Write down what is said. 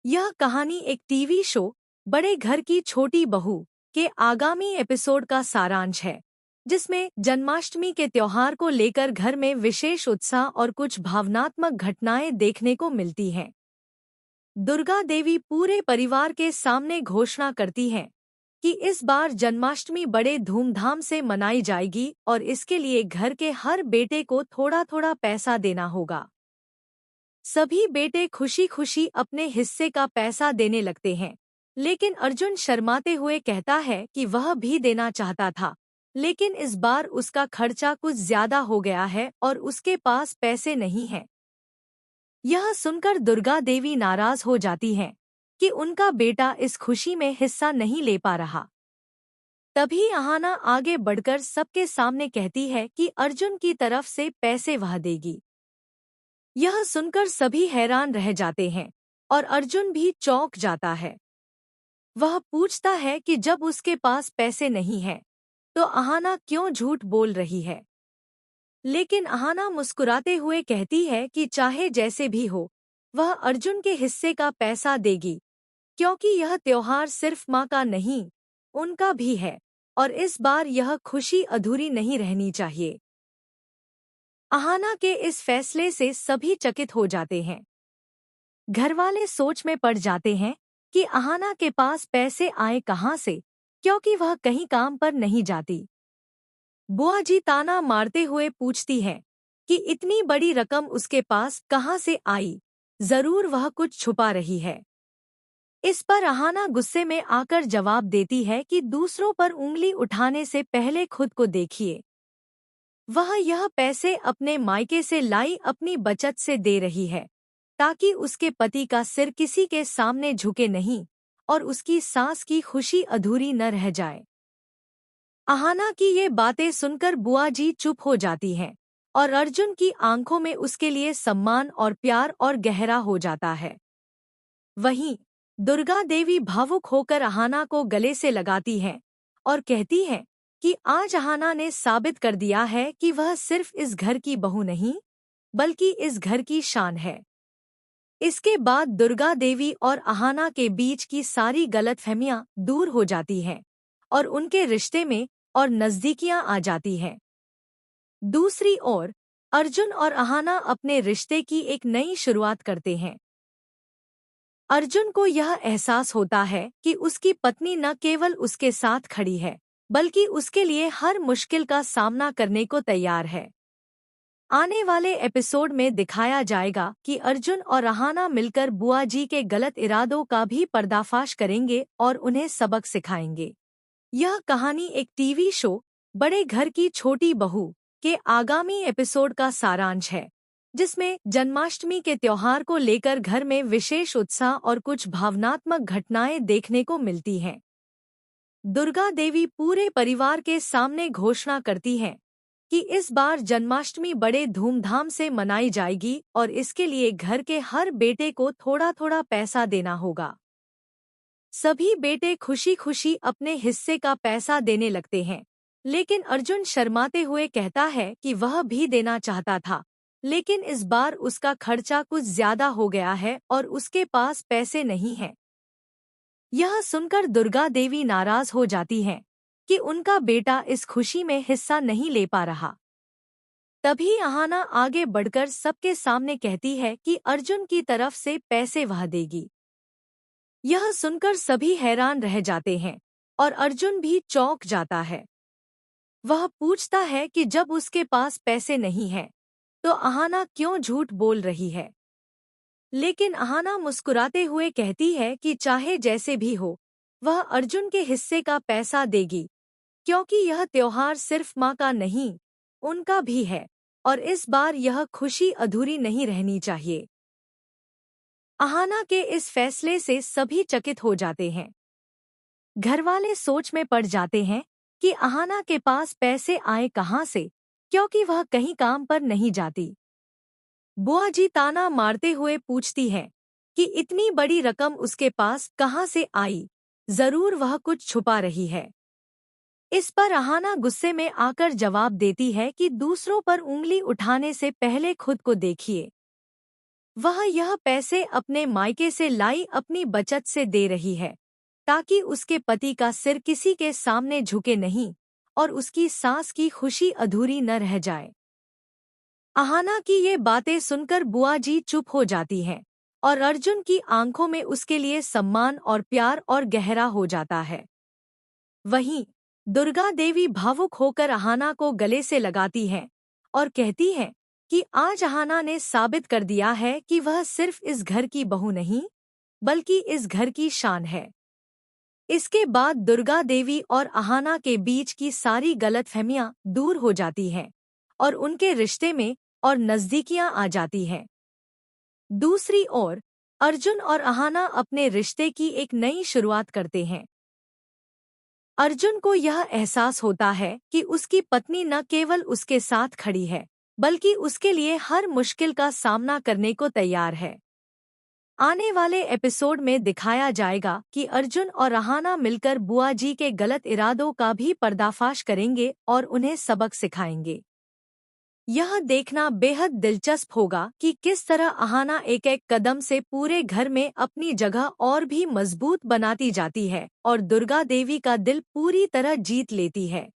यह कहानी एक टीवी शो बड़े घर की छोटी बहू के आगामी एपिसोड का सारांश है, जिसमें जन्माष्टमी के त्योहार को लेकर घर में विशेष उत्साह और कुछ भावनात्मक घटनाएं देखने को मिलती हैं। दुर्गा देवी पूरे परिवार के सामने घोषणा करती हैं कि इस बार जन्माष्टमी बड़े धूमधाम से मनाई जाएगी और इसके लिए घर के हर बेटे को थोड़ा थोड़ा पैसा देना होगा। सभी बेटे खुशी खुशी अपने हिस्से का पैसा देने लगते हैं, लेकिन अर्जुन शर्माते हुए कहता है कि वह भी देना चाहता था, लेकिन इस बार उसका खर्चा कुछ ज्यादा हो गया है और उसके पास पैसे नहीं हैं। यह सुनकर दुर्गा देवी नाराज हो जाती हैं कि उनका बेटा इस खुशी में हिस्सा नहीं ले पा रहा। तभी अहाना आगे बढ़कर सबके सामने कहती है कि अर्जुन की तरफ से पैसे वह देगी। यह सुनकर सभी हैरान रह जाते हैं और अर्जुन भी चौंक जाता है। वह पूछता है कि जब उसके पास पैसे नहीं हैं, तो अहाना क्यों झूठ बोल रही है। लेकिन अहाना मुस्कुराते हुए कहती है कि चाहे जैसे भी हो, वह अर्जुन के हिस्से का पैसा देगी, क्योंकि यह त्योहार सिर्फ माँ का नहीं, उनका भी है और इस बार यह खुशी अधूरी नहीं रहनी चाहिए। अहाना के इस फैसले से सभी चकित हो जाते हैं। घरवाले सोच में पड़ जाते हैं कि अहाना के पास पैसे आए कहाँ से, क्योंकि वह कहीं काम पर नहीं जाती। बुआ जी ताना मारते हुए पूछती है कि इतनी बड़ी रकम उसके पास कहाँ से आई, जरूर वह कुछ छुपा रही है। इस पर अहाना गुस्से में आकर जवाब देती है कि दूसरों पर उंगली उठाने से पहले खुद को देखिए। वह यह पैसे अपने मायके से लाई अपनी बचत से दे रही है, ताकि उसके पति का सिर किसी के सामने झुके नहीं और उसकी सास की खुशी अधूरी न रह जाए। अहाना की ये बातें सुनकर बुआ जी चुप हो जाती हैं और अर्जुन की आंखों में उसके लिए सम्मान और प्यार और गहरा हो जाता है। वहीं दुर्गा देवी भावुक होकर अहाना को गले से लगाती हैं और कहती हैं कि आज अहाना ने साबित कर दिया है कि वह सिर्फ इस घर की बहू नहीं, बल्कि इस घर की शान है। इसके बाद दुर्गा देवी और अहाना के बीच की सारी गलतफहमियां दूर हो जाती हैं और उनके रिश्ते में और नजदीकियां आ जाती हैं। दूसरी ओर अर्जुन और अहाना अपने रिश्ते की एक नई शुरुआत करते हैं। अर्जुन को यह एहसास होता है कि उसकी पत्नी न केवल उसके साथ खड़ी है, बल्कि उसके लिए हर मुश्किल का सामना करने को तैयार है। आने वाले एपिसोड में दिखाया जाएगा कि अर्जुन और अहाना मिलकर बुआ जी के गलत इरादों का भी पर्दाफाश करेंगे और उन्हें सबक सिखाएंगे। यह कहानी एक टीवी शो बड़े घर की छोटी बहू के आगामी एपिसोड का सारांश है, जिसमें जन्माष्टमी के त्योहार को लेकर घर में विशेष उत्साह और कुछ भावनात्मक घटनाएं देखने को मिलती हैं। दुर्गा देवी पूरे परिवार के सामने घोषणा करती हैं कि इस बार जन्माष्टमी बड़े धूमधाम से मनाई जाएगी और इसके लिए घर के हर बेटे को थोड़ा थोड़ा पैसा देना होगा। सभी बेटे खुशी खुशी अपने हिस्से का पैसा देने लगते हैं, लेकिन अर्जुन शर्माते हुए कहता है कि वह भी देना चाहता था, लेकिन इस बार उसका खर्चा कुछ ज्यादा हो गया है और उसके पास पैसे नहीं हैं। यह सुनकर दुर्गा देवी नाराज हो जाती हैं कि उनका बेटा इस खुशी में हिस्सा नहीं ले पा रहा। तभी अहाना आगे बढ़कर सबके सामने कहती है कि अर्जुन की तरफ से पैसे वह देगी। यह सुनकर सभी हैरान रह जाते हैं और अर्जुन भी चौंक जाता है। वह पूछता है कि जब उसके पास पैसे नहीं हैं, तो अहाना क्यों झूठ बोल रही है। लेकिन अहाना मुस्कुराते हुए कहती है कि चाहे जैसे भी हो, वह अर्जुन के हिस्से का पैसा देगी, क्योंकि यह त्योहार सिर्फ माँ का नहीं, उनका भी है और इस बार यह खुशी अधूरी नहीं रहनी चाहिए। अहाना के इस फैसले से सभी चकित हो जाते हैं। घरवाले सोच में पड़ जाते हैं कि अहाना के पास पैसे आए कहाँ से, क्योंकि वह कहीं काम पर नहीं जाती। बुआ जी ताना मारते हुए पूछती है कि इतनी बड़ी रकम उसके पास कहाँ से आई, जरूर वह कुछ छुपा रही है। इस पर अहाना गुस्से में आकर जवाब देती है कि दूसरों पर उंगली उठाने से पहले खुद को देखिए। वह यह पैसे अपने मायके से लाई अपनी बचत से दे रही है, ताकि उसके पति का सिर किसी के सामने झुके नहीं और उसकी सास की खुशी अधूरी न रह जाए। अहाना की ये बातें सुनकर बुआ जी चुप हो जाती हैं और अर्जुन की आंखों में उसके लिए सम्मान और प्यार और गहरा हो जाता है। वहीं दुर्गा देवी भावुक होकर अहाना को गले से लगाती हैं और कहती हैं कि आज अहाना ने साबित कर दिया है कि वह सिर्फ इस घर की बहू नहीं, बल्कि इस घर की शान है। इसके बाद दुर्गा देवी और अहाना के बीच की सारी गलतफहमियां दूर हो जाती हैं और उनके रिश्ते में और नज़दीकियां आ जाती हैं। दूसरी ओर अर्जुन और अहाना अपने रिश्ते की एक नई शुरुआत करते हैं। अर्जुन को यह एहसास होता है कि उसकी पत्नी न केवल उसके साथ खड़ी है, बल्कि उसके लिए हर मुश्किल का सामना करने को तैयार है। आने वाले एपिसोड में दिखाया जाएगा कि अर्जुन और अहाना मिलकर बुआ जी के गलत इरादों का भी पर्दाफाश करेंगे और उन्हें सबक सिखाएंगे। यह देखना बेहद दिलचस्प होगा कि किस तरह अहाना एक एक कदम से पूरे घर में अपनी जगह और भी मजबूत बनाती जाती है और दुर्गा देवी का दिल पूरी तरह जीत लेती है।